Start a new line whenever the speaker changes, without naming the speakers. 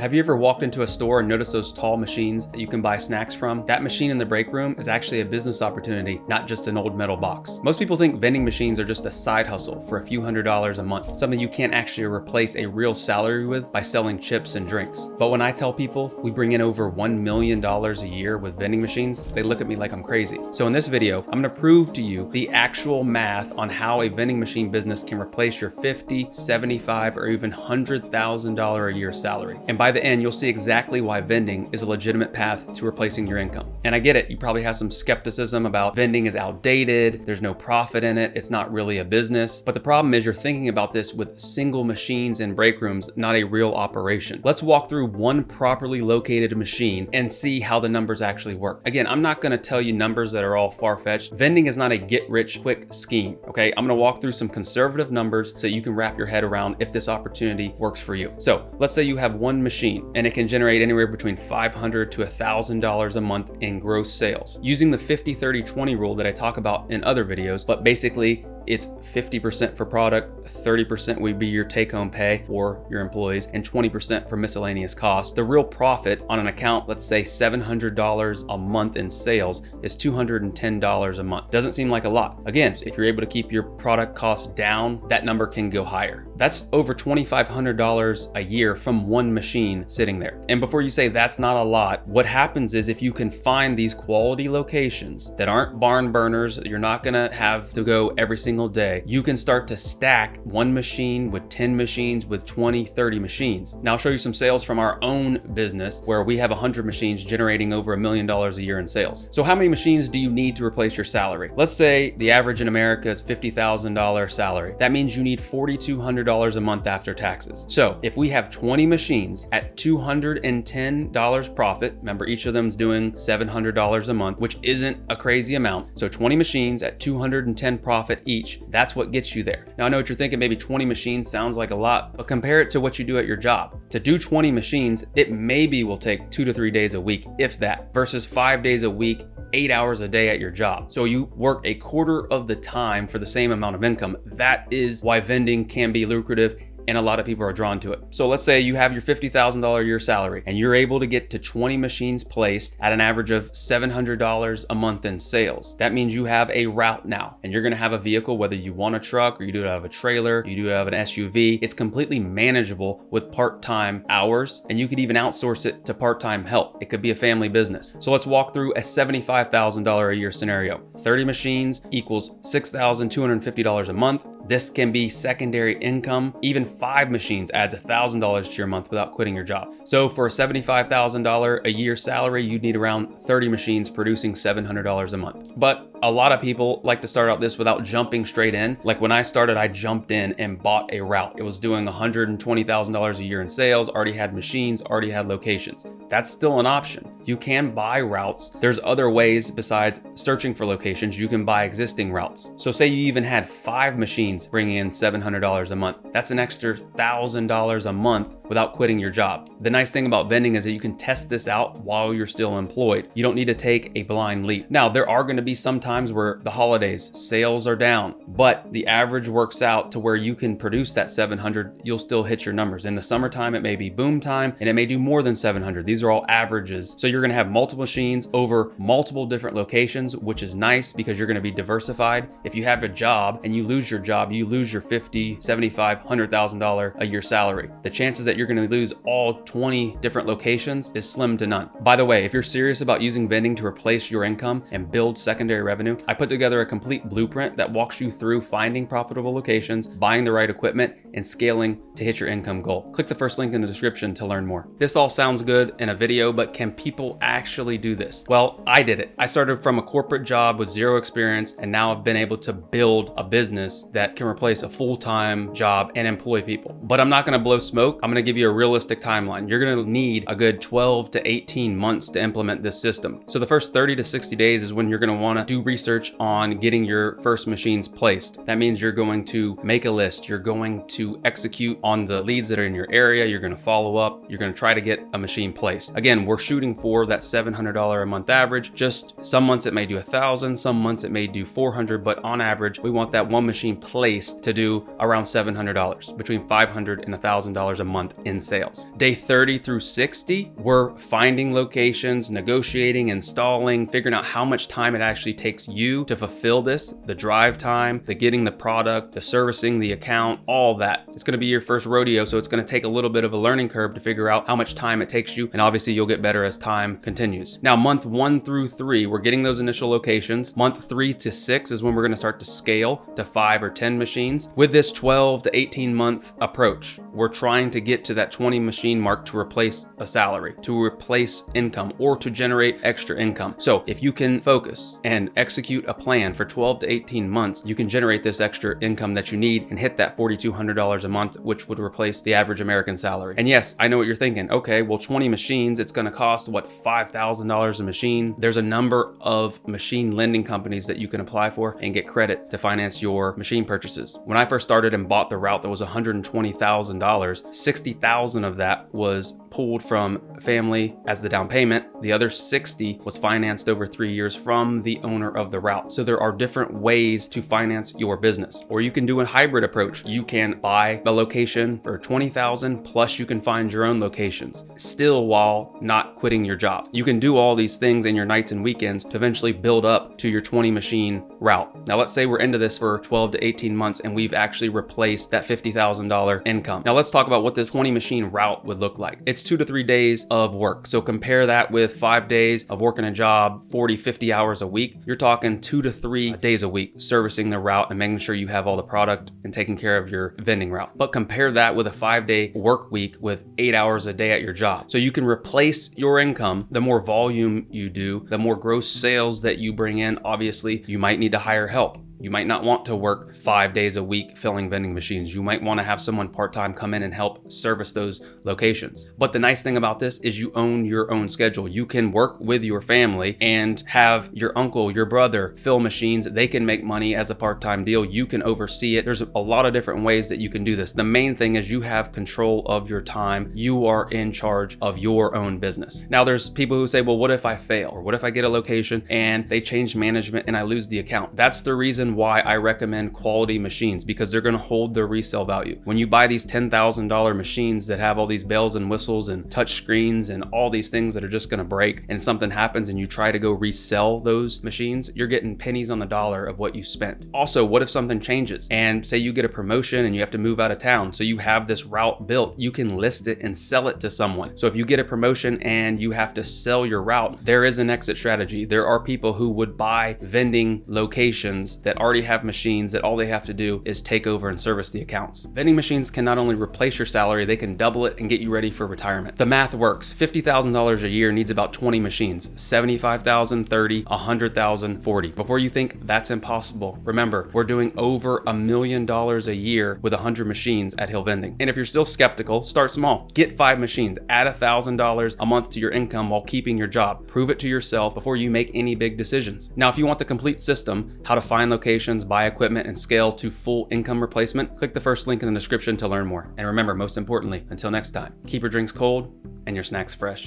Have you ever walked into a store and noticed those tall machines that you can buy snacks from? That machine in the break room is actually a business opportunity, not just an old metal box. Most people think vending machines are just a side hustle for a few $100s a month, something you can't actually replace a real salary with by selling chips and drinks. But when I tell people we bring in over $1 million a year with vending machines, they look at me like I'm crazy. So in this video, I'm gonna prove to you the actual math on how a vending machine business can replace your $50, $75, or even $100,000 a year salary. And by the end, you'll see exactly why vending is a legitimate path to replacing your income. And I get it, you probably have some skepticism about vending is outdated, there's no profit in it, it's not really a business. But the problem is you're thinking about this with single machines and break rooms, not a real operation. Let's walk through one properly located machine and see how the numbers actually work. Again, I'm not gonna tell you numbers that are all far-fetched. Vending is not a get-rich-quick scheme, okay? I'm gonna walk through some conservative numbers so you can wrap your head around if this opportunity works for you. So let's say you have one machine and it can generate anywhere between $500 to $1,000 a month in gross sales. Using the 50-30-20 rule that I talk about in other videos, but basically it's 50% for product, 30% would be your take-home pay or your employees, and 20% for miscellaneous costs. The real profit on an account, let's say $700 a month in sales, is $210 a month. Doesn't seem like a lot. Again, if you're able to keep your product costs down, that number can go higher. That's over $2,500 a year from one machine sitting there. And before you say that's not a lot, what happens is if you can find these quality locations that aren't barn burners, you're not gonna have to go every single day, you can start to stack one machine with 10 machines with 20, 30 machines. Now I'll show you some sales from our own business where we have 100 machines generating over $1 million a year in sales. So how many machines do you need to replace your salary? Let's say the average in America is $50,000 salary. That means you need $4,200 a month after taxes. So if we have 20 machines at $210 profit, remember each of them is doing $700 a month, which isn't a crazy amount. So 20 machines at $210 profit each, that's what gets you there. Now I know what you're thinking, maybe 20 machines sounds like a lot, but compare it to what you do at your job. To do 20 machines, it maybe will take 2 to 3 days a week, if that, versus 5 days a week, 8 hours a day at your job. So you work a quarter of the time for the same amount of income. That is why vending can be lucrative and a lot of people are drawn to it. So let's say you have your $50,000 a year salary and you're able to get to 20 machines placed at an average of $700 a month in sales. That means you have a route now and you're gonna have a vehicle, whether you want a truck or you do it out of a trailer, you do it out of an SUV, it's completely manageable with part-time hours, and you could even outsource it to part-time help. It could be a family business. So let's walk through a $75,000 a year scenario. 30 machines equals $6,250 a month. This can be secondary income. Even 5 machines adds $1,000 to your month without quitting your job. So for a $75,000 a year salary, you'd need around 30 machines producing $700 a month. But a lot of people like to start out this without jumping straight in. Like when I started, I jumped in and bought a route. It was doing $120,000 a year in sales, already had machines, already had locations. That's still an option. You can buy routes. There's other ways besides searching for locations. You can buy existing routes. So say you even had 5 machines bringing in $700 a month. That's an extra $1,000 a month without quitting your job. The nice thing about vending is that you can test this out while you're still employed. You don't need to take a blind leap. Now, there are going to be some times where the holidays, sales are down, but the average works out to where you can produce that 700, you'll still hit your numbers. In the summertime, it may be boom time and it may do more than 700. These are all averages. So you're going to have multiple machines over multiple different locations, which is nice because you're going to be diversified. If you have a job and you lose your job, you lose your $50, $75, $100,000 a year salary. The chances that you're going to lose all 20 different locations is slim to none. By the way, if you're serious about using vending to replace your income and build secondary revenue, I put together a complete blueprint that walks you through finding profitable locations, buying the right equipment, and scaling to hit your income goal. Click the first link in the description to learn more. This all sounds good in a video, but can people actually do this? Well, I did it. I started from a corporate job with 0 experience, and now I've been able to build a business that can replace a full-time job and employ people. But I'm not gonna blow smoke. I'm gonna give you a realistic timeline. You're gonna need a good 12 to 18 months to implement this system. So the first 30 to 60 days is when you're gonna wanna do research on getting your first machines placed. That means you're going to make a list. You're going to execute on the leads that are in your area. You're gonna follow up. You're gonna try to get a machine placed. Again, we're shooting for that $700 a month average. Just some months it may do 1,000, some months it may do 400, but on average, we want that one machine placed to do around $700, between $500 and $1,000 a month month in sales. Day 30 through 60, we're finding locations, negotiating, installing, figuring out how much time it actually takes you to fulfill this, the drive time, the getting the product, the servicing the account, all that. It's gonna be your first rodeo, so it's gonna take a little bit of a learning curve to figure out how much time it takes you, and obviously you'll get better as time continues. Now, month 1 through 3, we're getting those initial locations. Month 3 to 6 is when we're gonna start to scale to 5 or 10 machines. With this 12 to 18 month approach, we're trying to get to that 20 machine mark to replace a salary, to replace income, or to generate extra income. So if you can focus and execute a plan for 12 to 18 months, you can generate this extra income that you need and hit that $4,200 a month, which would replace the average American salary. And yes, I know what you're thinking. Okay, well, 20 machines, it's gonna cost what, $5,000 a machine? There's a number of machine lending companies that you can apply for and get credit to finance your machine purchases. When I first started and bought the route that was $120,000, $60,000 of that was pulled from family as the down payment. The other 60 was financed over 3 years from the owner of the route. So there are different ways to finance your business. Or you can do a hybrid approach. You can buy a location for $20,000 plus you can find your own locations, still while not quitting your job. You can do all these things in your nights and weekends to eventually build up to your 20 machine route. Now let's say we're into this for 12 to 18 months and we've actually replaced that $50,000 income. Now let's talk about what this 20 machine route would look like. It's 2 to 3 days of work. So compare that with 5 days of working a job, 40, 50 hours a week. You're talking 2 to 3 days a week servicing the route and making sure you have all the product and taking care of your vending route. But compare that with a 5-day work week with 8 hours a day at your job. So you can replace your income. The more volume you do, the more gross sales that you bring in, obviously you might need to hire help. You might not want to work 5 days a week filling vending machines. You might want to have someone part-time come in and help service those locations. But the nice thing about this is you own your own schedule. You can work with your family and have your uncle, your brother fill machines. They can make money as a part-time deal. You can oversee it. There's a lot of different ways that you can do this. The main thing is you have control of your time. You are in charge of your own business. Now there's people who say, well, what if I fail? Or what if I get a location and they change management and I lose the account? That's the reason why I recommend quality machines, because they're going to hold their resale value. When you buy these $10,000 machines that have all these bells and whistles and touch screens and all these things that are just going to break, and something happens and you try to go resell those machines, you're getting pennies on the dollar of what you spent. Also, what if something changes and say you get a promotion and you have to move out of town? So you have this route built, you can list it and sell it to someone. So if you get a promotion and you have to sell your route, there is an exit strategy. There are people who would buy vending locations that already have machines that all they have to do is take over and service the accounts. Vending machines can not only replace your salary, they can double it and get you ready for retirement. The math works. $50,000 a year needs about 20 machines. 75,000, 30, 100,000, 40. Before you think that's impossible, remember, we're doing over $1 million a year with 100 machines at Hill Vending. And if you're still skeptical, start small. Get 5 machines, add $1,000 a month to your income while keeping your job. Prove it to yourself before you make any big decisions. Now, if you want the complete system, how to find locations, buy equipment, and scale to full income replacement, click the first link in the description to learn more. And remember, most importantly, until next time, keep your drinks cold and your snacks fresh.